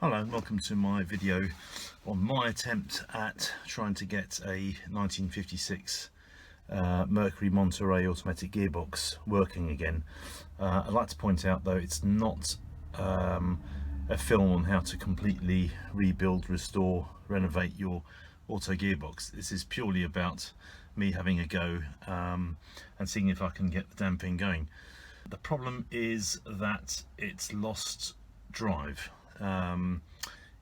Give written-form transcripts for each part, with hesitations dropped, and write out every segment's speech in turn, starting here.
Hello and welcome to my video on my attempt at trying to get a 1956 Mercury Monterey automatic gearbox working again. I'd like to point out though it's not a film on how to completely rebuild, restore, renovate your auto gearbox. This is purely about me having a go and seeing if I can get the damn thing going. The problem is that it's lost drive.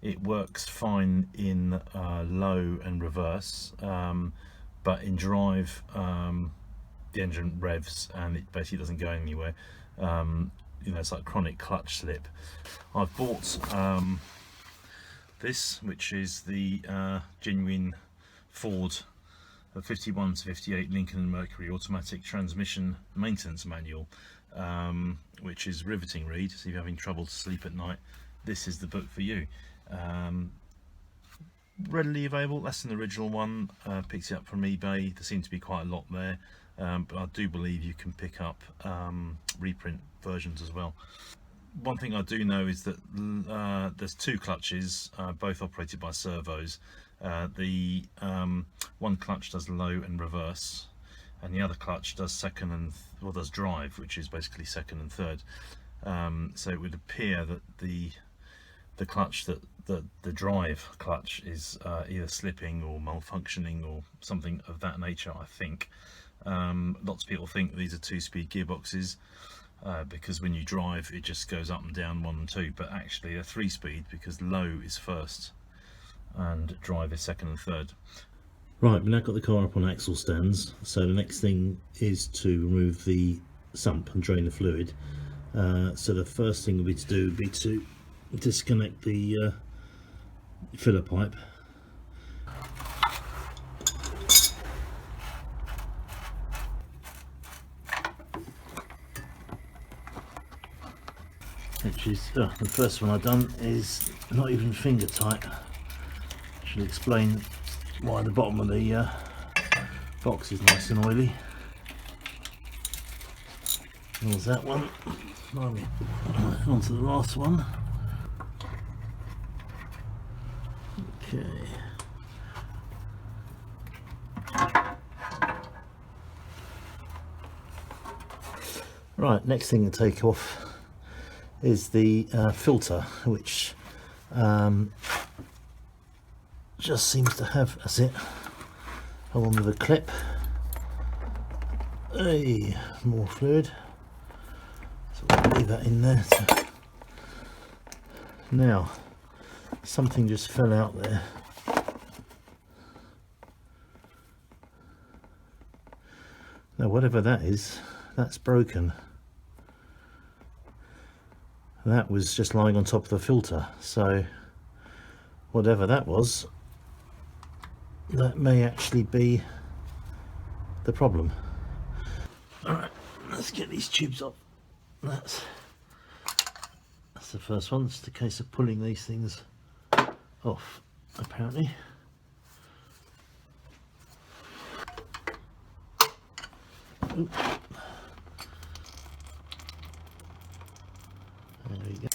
It works fine in low and reverse, but in drive the engine revs and it basically doesn't go anywhere. You know, it's like chronic clutch slip. I've bought this, which is the genuine Ford 51 to 58 Lincoln Mercury automatic transmission maintenance manual, which is riveting read. So if you're having trouble to sleep at night, this is the book for you. Readily available, less than the original one. Picked it up from eBay. There seemed to be quite a lot there, but I do believe you can pick up reprint versions as well. One thing I do know is that there's two clutches, both operated by servos. The one clutch does low and reverse, and the other clutch does second and does drive, which is basically second and third. So it would appear that the clutch the drive clutch is either slipping or malfunctioning or something of that nature, I think. Lots of people think these are 2-speed gearboxes because when you drive it just goes up and down 1 and 2, but actually they're 3-speed because low is first and drive is second and third. Right, we've now got the car up on axle stands, so the next thing is to remove the sump and drain the fluid. So the first thing would be to disconnect the filler pipe. Which is, the first one I've done is not even finger tight. Should explain why the bottom of the box is nice and oily. There's that one. On to the last one. Okay. Right, next thing to take off is the filter, which just seems to have, that's it, along with a clip. Hey, more fluid. So we'll leave that in there. Now, something just fell out there. Now, whatever that is, that's broken. That was just lying on top of the filter, so whatever that was, that may actually be the problem. Alright, let's get these tubes off. That's the first one. It's the case of pulling these things off, apparently. Oop. There we go.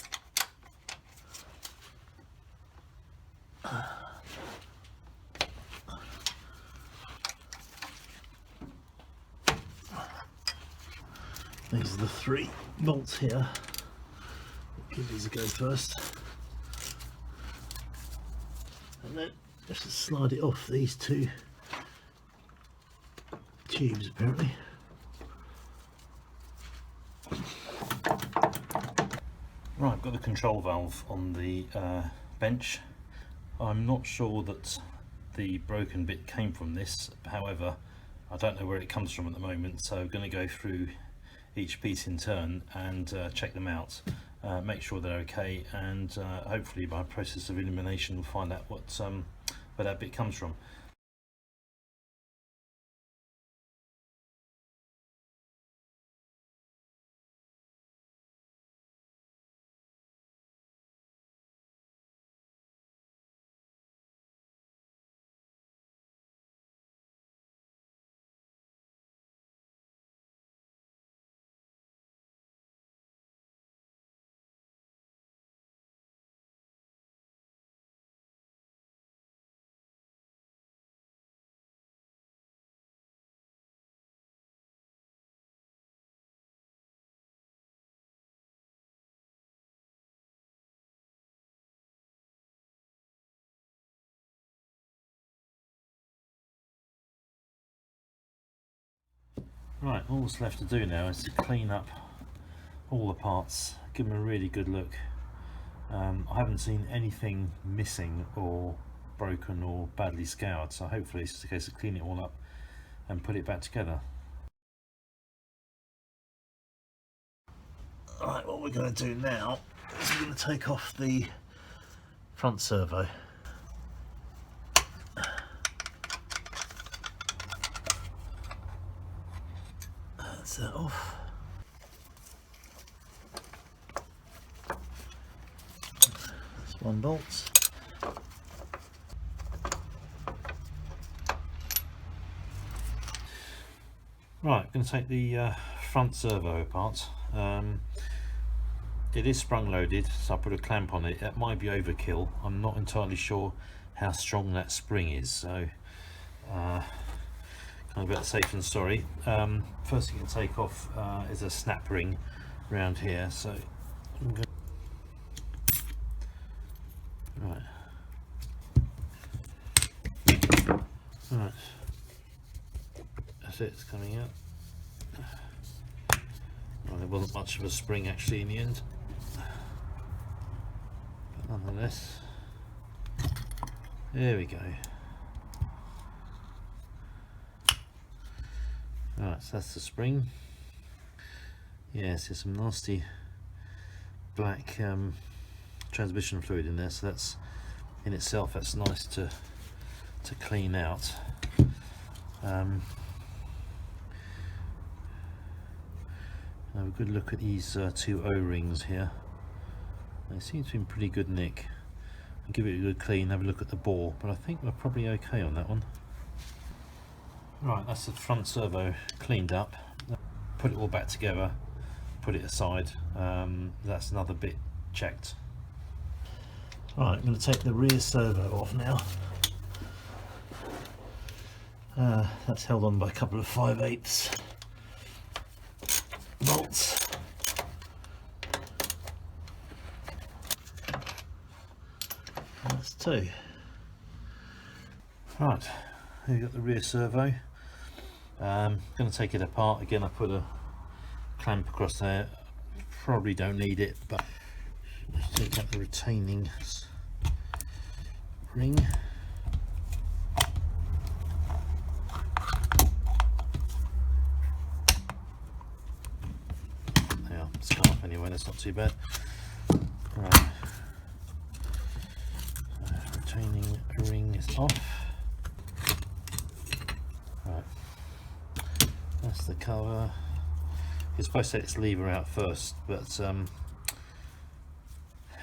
These are the 3 bolts here. Give these a go first. And then just slide it off these 2 tubes, apparently. Right, I've got the control valve on the bench. I'm not sure that the broken bit came from this, however I don't know where it comes from at the moment, so I'm going to go through each piece in turn and check them out, make sure they're okay, and hopefully by process of elimination we'll find out where that bit comes from. Right, all that's left to do now is to clean up all the parts, give them a really good look. I haven't seen anything missing or broken or badly scoured, so hopefully it's just a case of clean it all up and put it back together. Right, what we're going to do now is we're going to take off the front servo. That's that off. That's one bolt. Right, I'm going to take the front servo apart. It is sprung loaded, so I put a clamp on it. It might be overkill. I'm not entirely sure how strong that spring is, so kind of a bit safe than sorry. First thing to take off is a snap ring around here. So I'm going right, that's it. It's coming out. Well, there wasn't much of a spring actually in the end, but nonetheless, there we go. Right, so that's the spring. Yes, there's some nasty black transmission fluid in there, so that's in itself that's nice to clean out. Have a good look at these two O-rings here. They seem to be in pretty good nick. I'll give it a good clean, have a look at the bore, but I think we're probably okay on that one. Right, that's the front servo cleaned up. Put it all back together, put it aside. That's another bit checked. Right, I'm going to take the rear servo off now. That's held on by a couple of 5/8 bolts. That's two. Right, here you've got the rear servo. Going to take it apart again. I put a clamp across there. Probably don't need it, but just take out the retaining ring. Yeah, it's come off anyway. That's not too bad. Right, retaining ring is off. Right, that's the cover. You're supposed to take this lever out first, but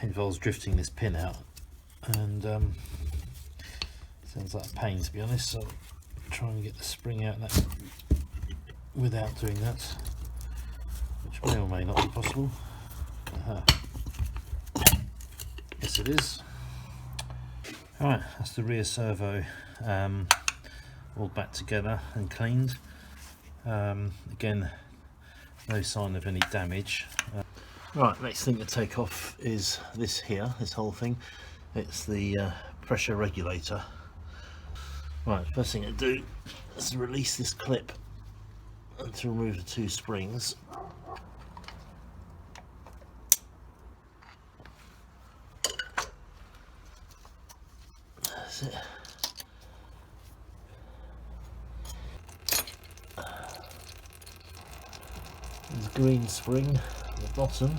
involves drifting this pin out, and sounds like a pain, to be honest, so try and get the spring out that without doing that, which may or may not be possible. Yes, it is. Alright, that's the rear servo all back together and cleaned. Again, no sign of any damage. Right, next thing to take off is this here, this whole thing. It's the pressure regulator. Right, first thing to do is to release this clip and to remove the two springs. That's it. There's a green spring at the bottom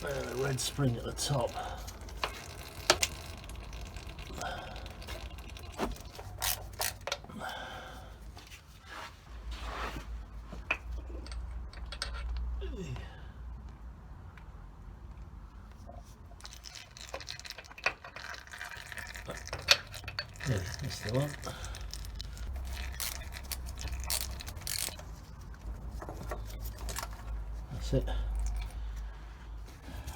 and a red spring at the top. Yeah, that's the one. That's it.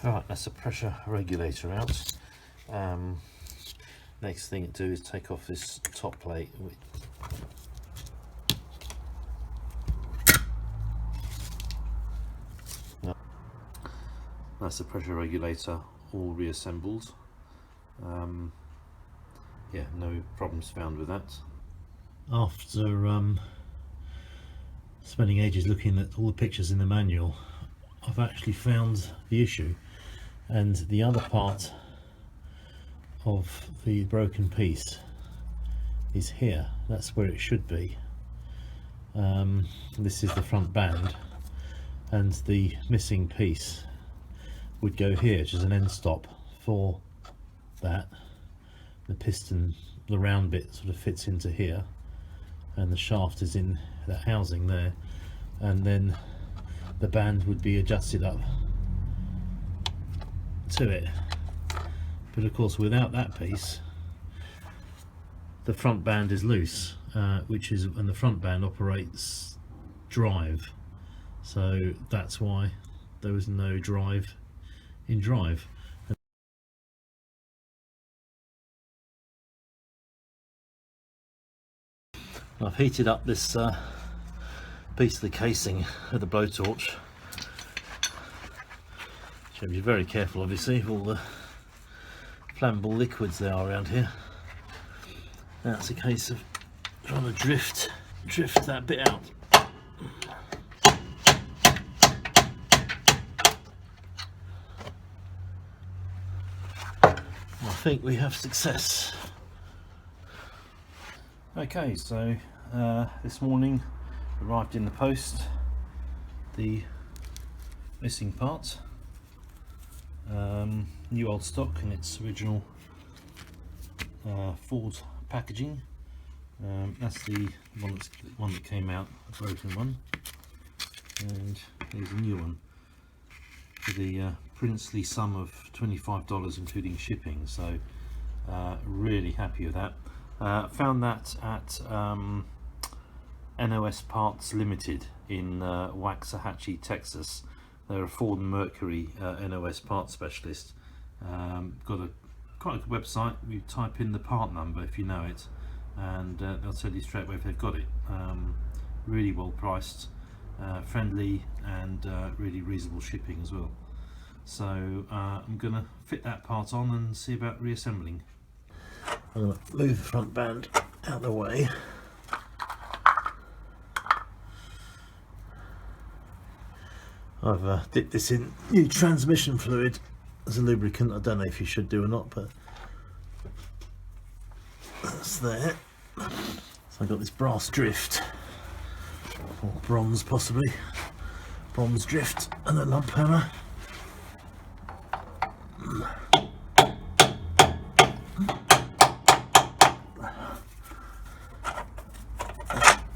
Alright, that's the pressure regulator out. Next thing to do is take off this top plate. That's the pressure regulator all reassembled. Yeah, no problems found with that. After spending ages looking at all the pictures in the manual, I've actually found the issue, and the other part of the broken piece is here. That's where it should be. This is the front band, and the missing piece would go here, which is an end stop for that. The piston, the round bit, sort of fits into here, and the shaft is in that housing there, and then the band would be adjusted up to it. But of course, without that piece, the front band is loose, and the front band operates drive, so that's why there was no drive in drive. I've heated up this piece of the casing with a blowtorch. You have to be very careful, obviously, of all the flammable liquids there are around here. Now it's a case of trying to drift that bit out. I think we have success. Okay, so this morning arrived in the post the missing part. New old stock in its original Ford packaging. That's the one that came out, the broken one, and here's a new one for the princely sum of $25 including shipping. So really happy with that. Found that at NOS Parts Limited in Waxahachie, Texas. They're a Ford and Mercury NOS parts specialist. Got a quite a good website. You type in the part number if you know it, and they'll tell you straight away if they've got it. Really well priced, friendly, and really reasonable shipping as well. So I'm gonna fit that part on and see about reassembling. I'm going to move the front band out of the way. I've dipped this in new transmission fluid as a lubricant. I don't know if you should do or not, but that's there. So I've got this brass drift, or bronze possibly, bronze drift, and a lump hammer.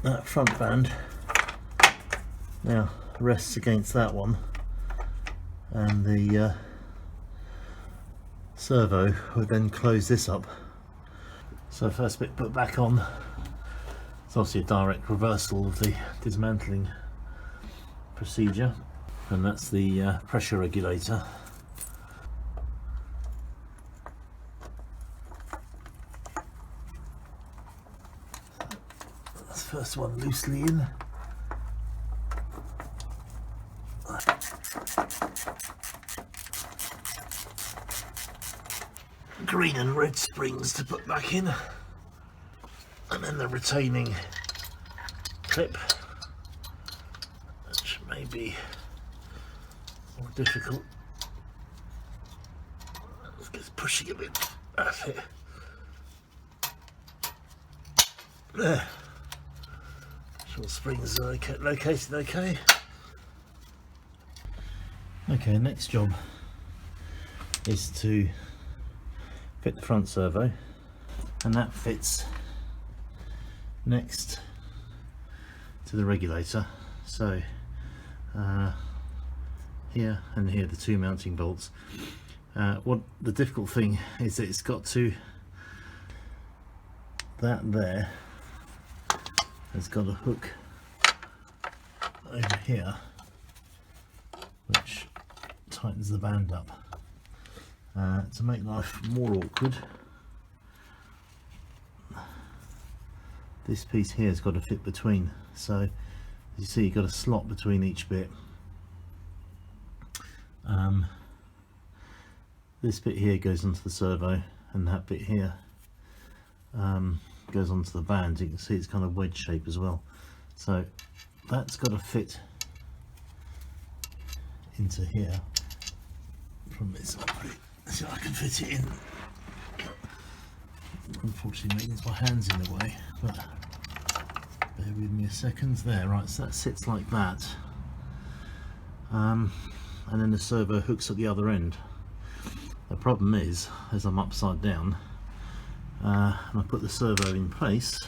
That front band now rests against that one, and the servo would then close this up. So first bit put back on, it's obviously a direct reversal of the dismantling procedure, and that's the pressure regulator. First one loosely in. Green and red springs to put back in, and then the retaining clip, which may be more difficult. Let's get pushing a bit. That's it. There. All springs are located okay. Okay, next job is to fit the front servo, and that fits next to the regulator. So here and here, the two mounting bolts. What the difficult thing is that it's got to, that there has got a hook over here which tightens the band up. To make life more awkward, this piece here has got to fit between. So as you see, you've got a slot between each bit. This bit here goes onto the servo, and that bit here goes onto the band. You can see it's kind of wedge shape as well. So that's got to fit into here from this side. So I can fit it in. Unfortunately, it means my hand's in the way, but bear with me a second. There, right, so that sits like that, and then the servo hooks at the other end. The problem is, as I'm upside down and I put the servo in place,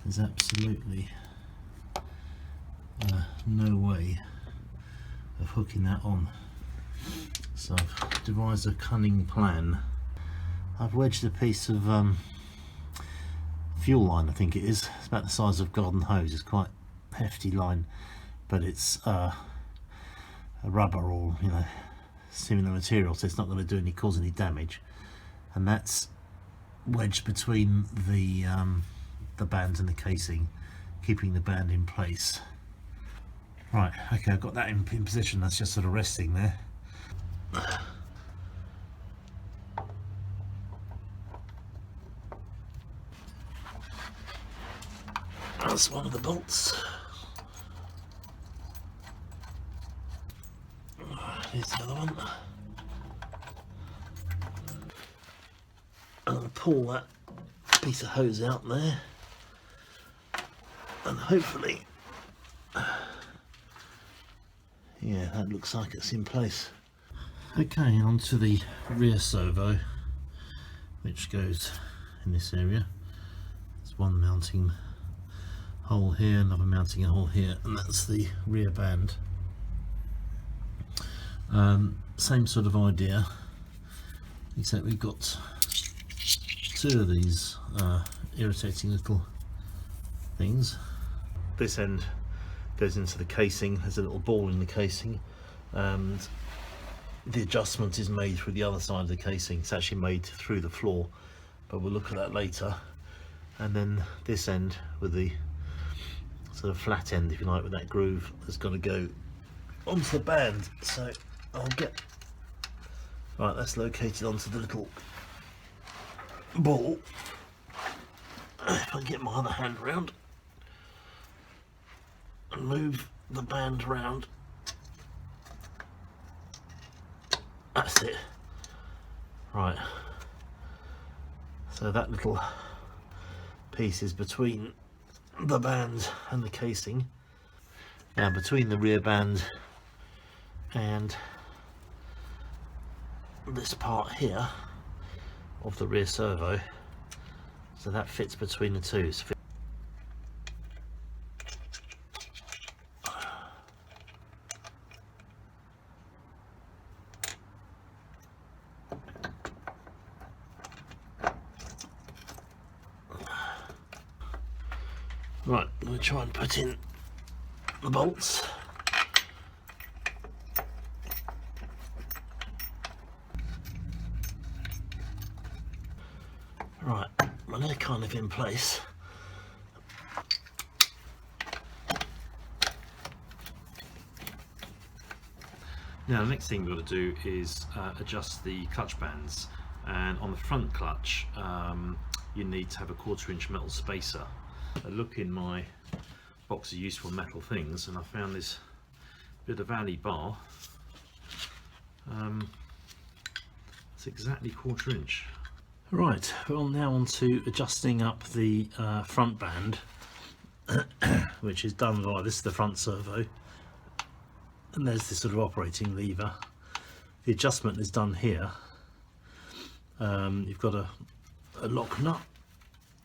there's absolutely no way of hooking that on. So I've devised a cunning plan. I've wedged a piece of fuel line, I think it is. It's about the size of garden hose. It's quite a hefty line, but it's a rubber or similar material, so it's not going to cause any damage. And that's wedged between the band and the casing, keeping the band in place. Right, okay, I've got that in position. That's just sort of resting there. That's one of the bolts. Here's the other one. I'm going to pull that piece of hose out there, and hopefully, yeah, that looks like it's in place. Okay, on to the rear servo, which goes in this area. There's one mounting hole here, another mounting hole here, and that's the rear band. Same sort of idea, except we've got two of these irritating little things. This end goes into the casing. There's a little ball in the casing, and the adjustment is made through the other side of the casing. It's actually made through the floor, but we'll look at that later. And then this end with the sort of flat end, if you like, with that groove, has got to go onto the band. So I'll get, right, that's located onto the little ball. If I can get my other hand round and move the band round, that's it. Right, so that little piece is between the band and the casing. Now between the rear band and this part here of the rear servo, so that fits between the two. So right, I'm going to try and put in the bolts. Right, well, they're kind of in place. Now the next thing we've got to do is adjust the clutch bands, and on the front clutch you need to have a 1/4" metal spacer. I look in my box of useful metal things and I found this bit of alley bar. It's exactly 1/4". Right, well, now on to adjusting up the front band, which is done via, this is the front servo, and there's this sort of operating lever. The adjustment is done here. You've got a lock nut,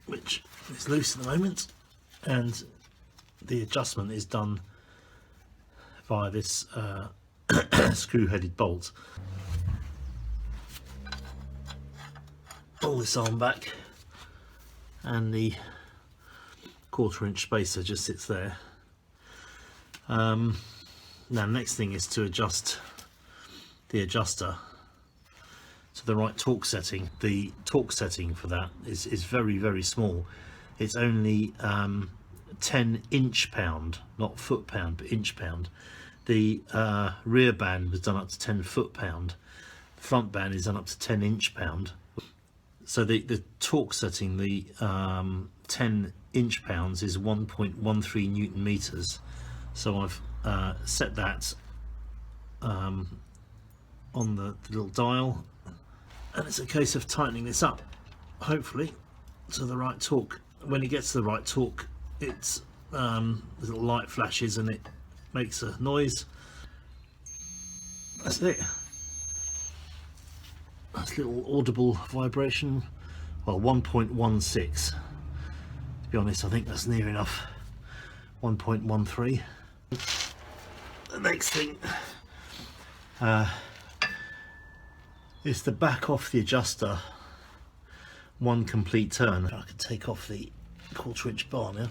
which is loose at the moment, and the adjustment is done via this screw-headed bolt. Pull this arm back, and the 1/4" spacer just sits there. Now next thing is to adjust the adjuster to the right torque setting. The torque setting for that is very, very small. It's only 10 inch-pound, not foot-pound, but inch-pound. The rear band was done up to 10 foot-pound. The front band is done up to 10 inch-pound. So the torque setting, the 10 inch-pounds is 1.13 Newton meters. So I've set that on the little dial, and it's a case of tightening this up, hopefully to the right torque. When it gets to the right torque, it's the little light flashes and it makes a noise. That's it. That's a little audible vibration. Well, 1.16. To be honest, I think that's near enough. 1.13. The next thing is to back off the adjuster one complete turn. I can take off the 1/4 inch bar now.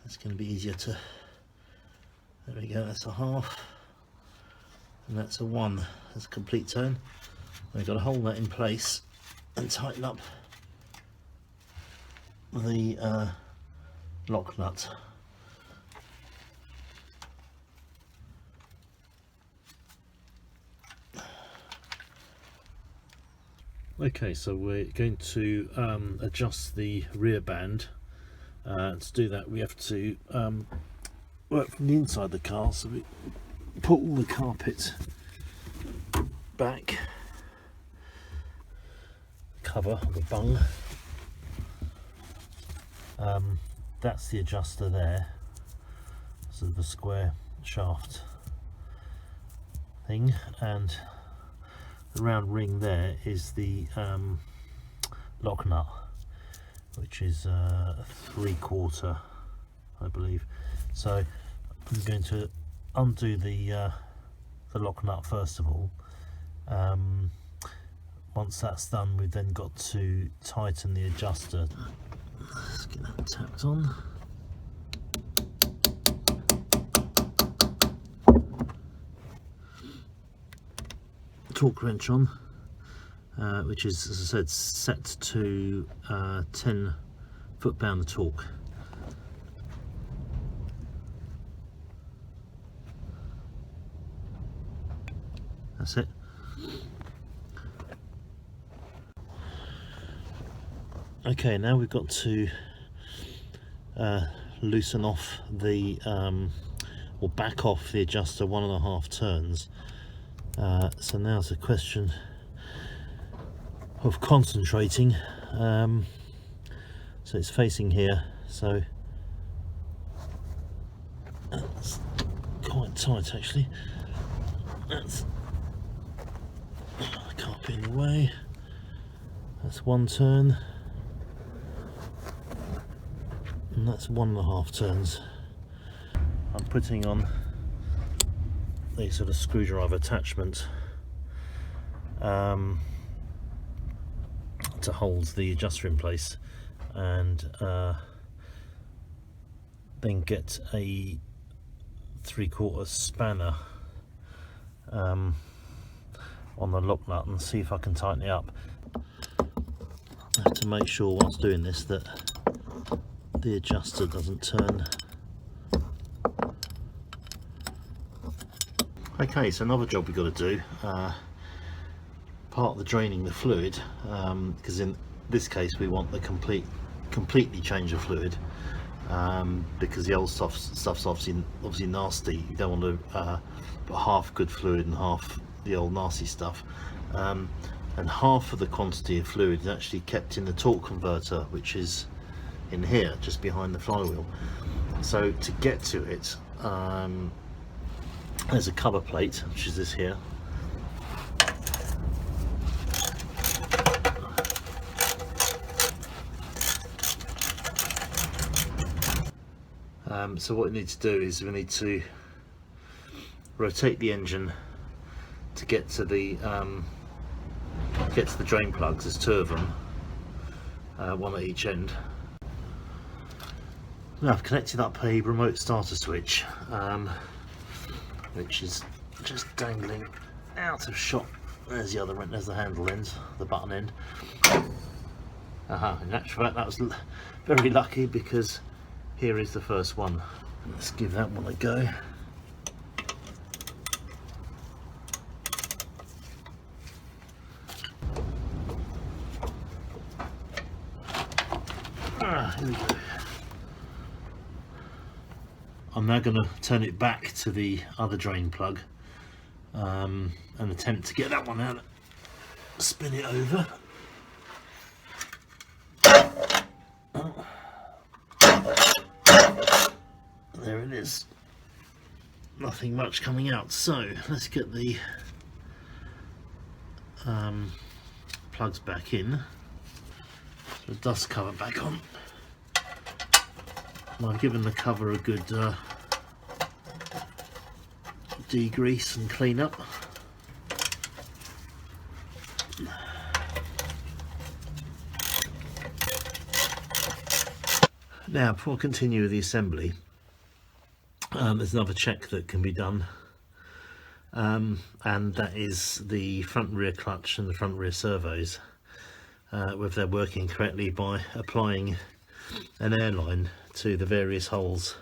That's going to be easier to, there we go, that's a half and that's a 1. That's a complete turn. We've got to hold that in place and tighten up the lock nut. Okay, so we're going to adjust the rear band. To do that, we have to work from the inside of the car, so we put all the carpet back, cover the bung. That's the adjuster there, so the square shaft thing, and the round ring there is the lock nut, which is 3/4, I believe. So I'm going to undo the lock nut first of all. Once that's done, we've then got to tighten the adjuster. Let's get that tapped on. Torque wrench on, which is, as I said, set to 10 foot-pound of torque. That's it. Okay, now we've got to loosen off the or back off the adjuster 1.5 turns. So now it's a question of concentrating. So it's facing here, so that's quite tight actually. That's, I can't be in the way. That's 1 turn, and that's 1.5 turns. I'm putting on the sort of screwdriver attachment to hold the adjuster in place, and then get a 3/4 spanner on the lock nut and see if I can tighten it up. I have to make sure whilst doing this that the adjuster doesn't turn. Okay, so another job we've got to do, part of the draining the fluid, because in this case we want the completely change of fluid, because the old stuff's obviously nasty. You don't want to put half good fluid and half the old nasty stuff, and half of the quantity of fluid is actually kept in the torque converter, which is in here just behind the flywheel. So to get to it, there's a cover plate, which is this here. So what we need to do is we need to rotate the engine to get to the drain plugs. There's 2 of them, 1 at each end. Now I've connected up a remote starter switch, which is just dangling out of shot. There's the other end, there's the handle end, the button end. In actual fact that was very lucky, because here is the first one. Let's give that one a go. Here we go. I'm now going to turn it back to the other drain plug and attempt to get that one out. Spin it over. There it is. Nothing much coming out. So let's get the plugs back in. The dust cover back on. And I've given the cover a good degrease and clean up. Now, before I continue with the assembly, there's another check that can be done, and that is the front and rear clutch and the front and rear servos, whether they're working correctly, by applying an airline to the various holes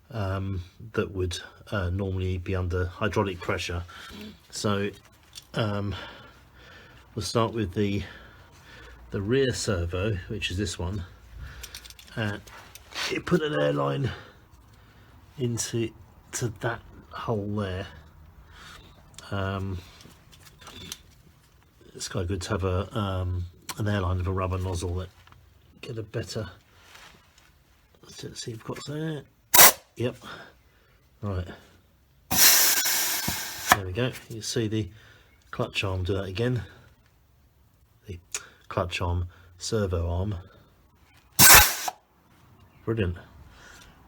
that would normally be under hydraulic pressure. So we'll start with the rear servo, which is this one. You put an airline into that hole there. It's quite good to have an airline of a rubber nozzle that get a better. Let's see if we've got there. Yep. Right. There we go. You see the clutch arm do that again. The clutch arm, servo arm. Brilliant.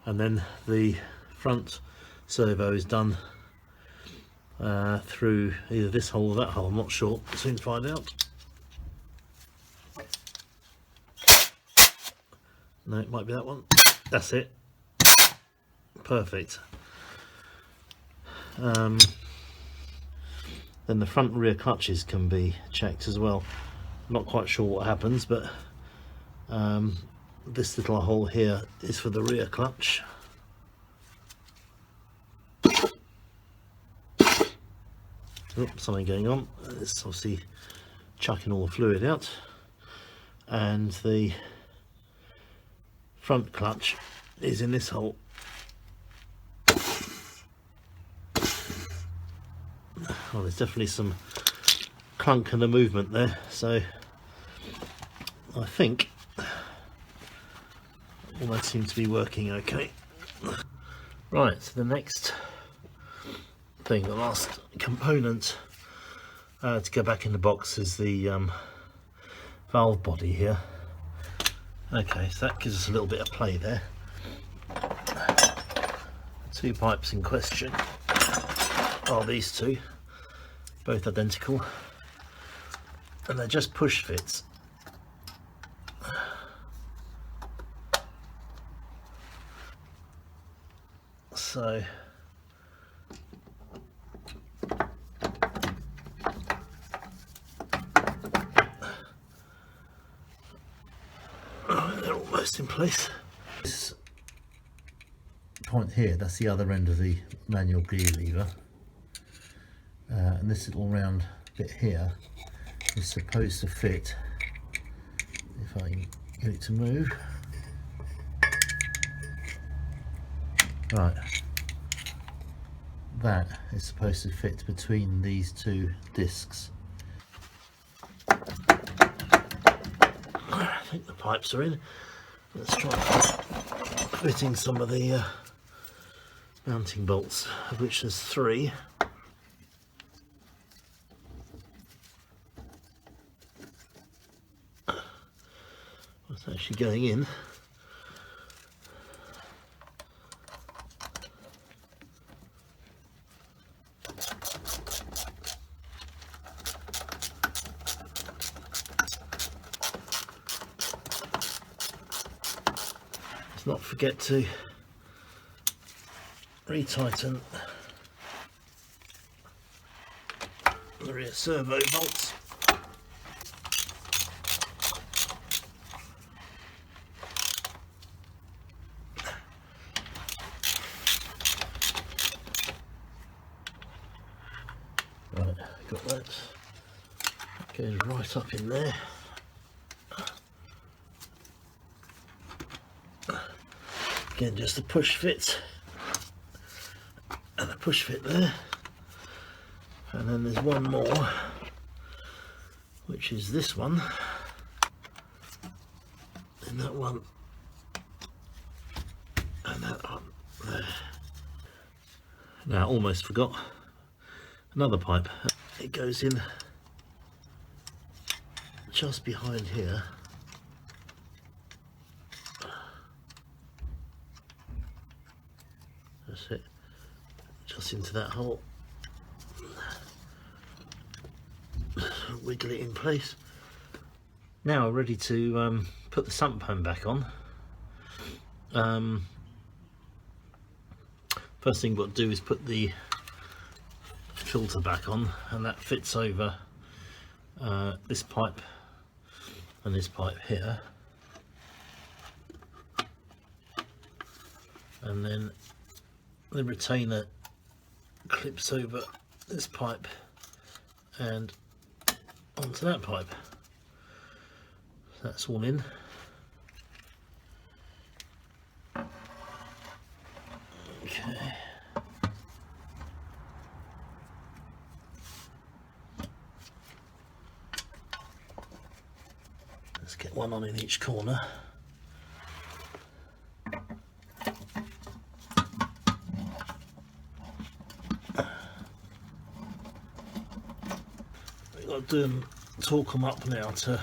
And then the front servo is done through either this hole or that hole. I'm not sure. We'll soon find out. No, it might be that one. That's it. Perfect. Then the front and rear clutches can be checked as well. Not quite sure what happens, but this little hole here is for the rear clutch. Oops, something going on. It's obviously chucking all the fluid out. And the front clutch is in this hole. Well, there's definitely some clunk and a movement there, so I think all that seems to be working okay. Right, so the next thing, the last component to go back in the box is the valve body here. Okay, so that gives us a little bit of play there. The two pipes in question are these two, both identical, and they're just push fits. So they're almost in place. This point here, that's the other end of the manual gear lever, and this little round bit here is supposed to fit, if I can get it to move. Right, that is supposed to fit between these two discs. I think the pipes are in. Let's try fitting some of the mounting bolts, of which there's 3. What's actually going in? Not forget to retighten the rear servo bolts. Right, got that. Goes right up in there. Again, just a push fit and a push fit there, and then there's one more, which is this one, and that one, and that one there. Now, almost forgot another pipe. It goes in just behind here. That's it, just into that hole. Wiggle it in place. Now ready to put the sump pan back on. First thing we've got to do is put the filter back on, and that fits over this pipe and this pipe here, and then the retainer clips over this pipe and onto that pipe. That's all in. Okay. Let's get one on in each corner. We've got to do them, torque them up now to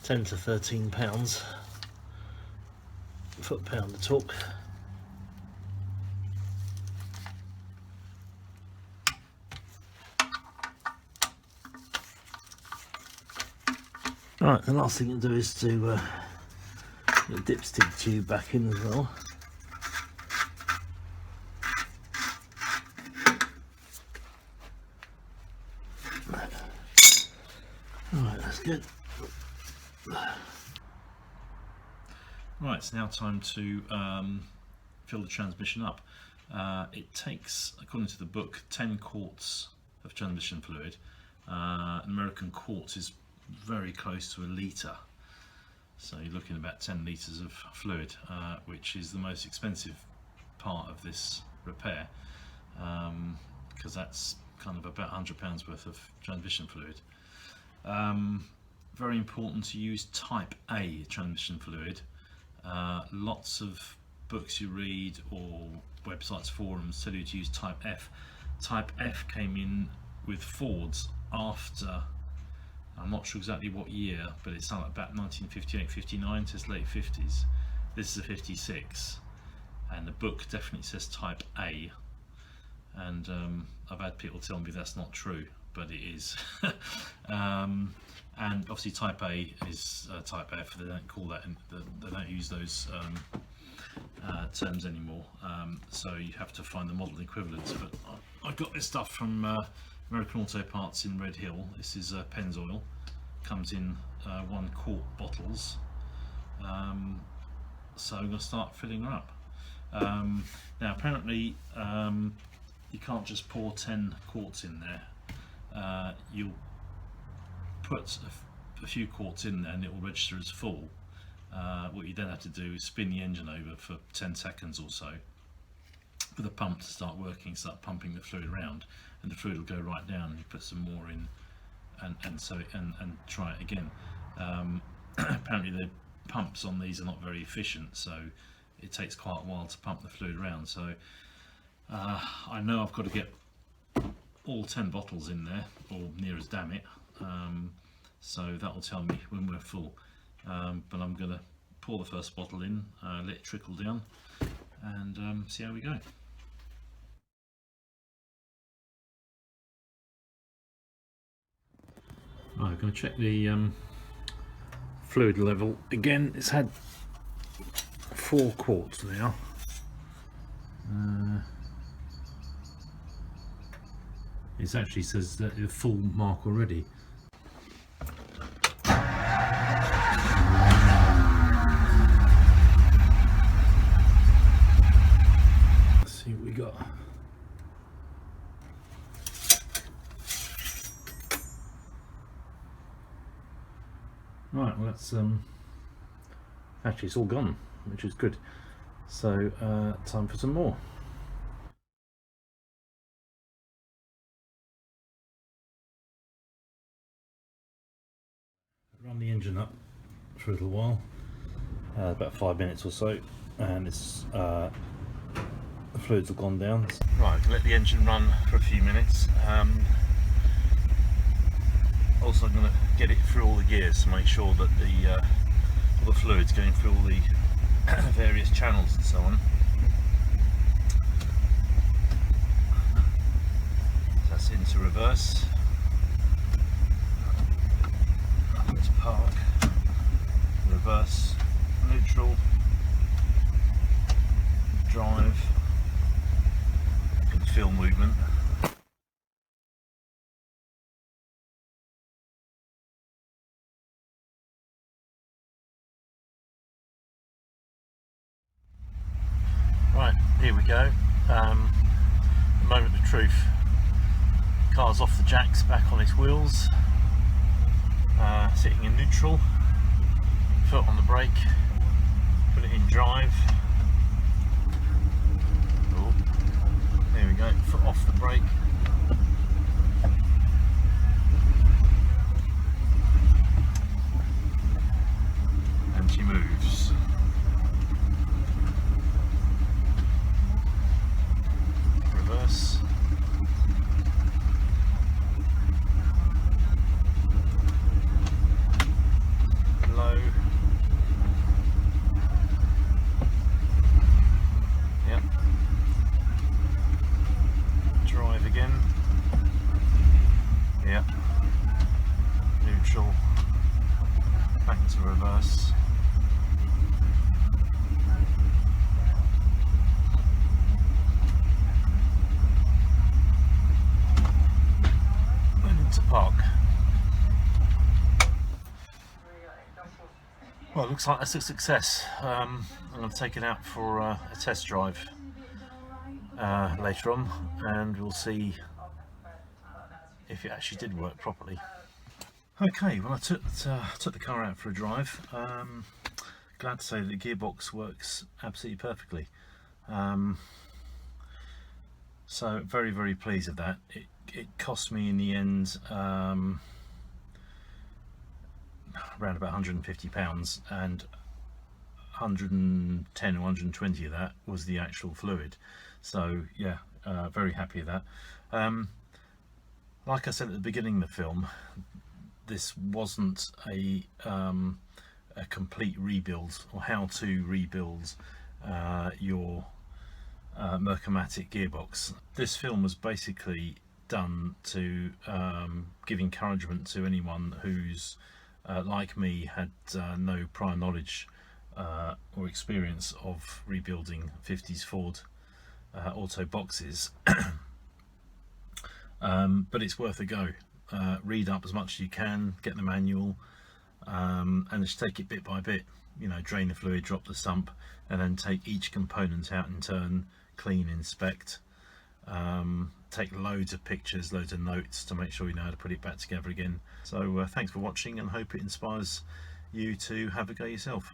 10 to 13 pounds, foot-pound of torque. Right, the last thing to do is to get the dipstick tube back in as well. Right, that's good. Right, it's now time to fill the transmission up. It takes, according to the book, 10 quarts of transmission fluid. American quarts is very close to a litre, so you're looking at about 10 litres of fluid, which is the most expensive part of this repair, because that's kind of about £100 worth of transmission fluid. Very important to use type A transmission fluid. Lots of books you read or websites, forums tell you to use type F. Type F came in with Fords after, I'm not sure exactly what year, but it's about 1958-59 to its late 50s. This is a 56, and the book definitely says type A, and I've had people tell me that's not true, but it is. And obviously type A is type F. They don't call that, they don't use those terms anymore, so you have to find the model equivalents. But I got this stuff from American Auto Parts in Red Hill. This is Pennzoil, comes in 1 quart bottles, so I'm going to start filling her up. Now apparently you can't just pour 10 quarts in there. You'll put a few quarts in there and it will register as full. What you then have to do is spin the engine over for 10 seconds or so for the pump to start working, start pumping the fluid around, and the fluid will go right down, and you put some more in and try it again. Apparently the pumps on these are not very efficient, so it takes quite a while to pump the fluid around. So I know I've got to get all 10 bottles in there, or near as damn it, so that will tell me when we're full. But I'm going to pour the first bottle in, let it trickle down, and see how we go. Right, I'm going to check the fluid level again. It's had 4 quarts now. It actually says that the full mark already. Let's see what we got. Right, well that's actually it's all gone, which is good. So time for some more. Run the engine up for a little while, about 5 minutes or so, and it's the fluids have gone down. Right, let the engine run for a few minutes. Also, I'm going to get it through all the gears to make sure that all the fluid's going through all the various channels and so on. That's into reverse. Let's park, reverse, neutral, drive, you can feel movement. Right, here we go. The moment of truth. Car's off the jacks, back on its wheels. Sitting in neutral, foot on the brake, put it in drive. Oh, there we go, foot off the brake. And she moves. Reverse. Low. Yep. Drive again. Yep. Neutral. Back to reverse. And into park. Well, it looks like that's a success. I'm going to take it out for a test drive later on, and we'll see if it actually did work properly. Okay, well, I took the car out for a drive. Glad to say that the gearbox works absolutely perfectly. So very, very pleased with that. It cost me in the end around about £150, and 110 or 120 of that was the actual fluid. So yeah, very happy with that. Like I said at the beginning of the film, this wasn't a complete rebuild, or how to rebuild your Merc-o-Matic gearbox. This film was basically done to give encouragement to anyone who's like me, had no prior knowledge or experience of rebuilding 50s Ford auto boxes. But it's worth a go. Read up as much as you can, get the manual, and just take it bit by bit. You know, drain the fluid, drop the sump, and then take each component out in turn, clean, inspect, take loads of pictures, loads of notes to make sure you know how to put it back together again. So thanks for watching, and hope it inspires you to have a go yourself.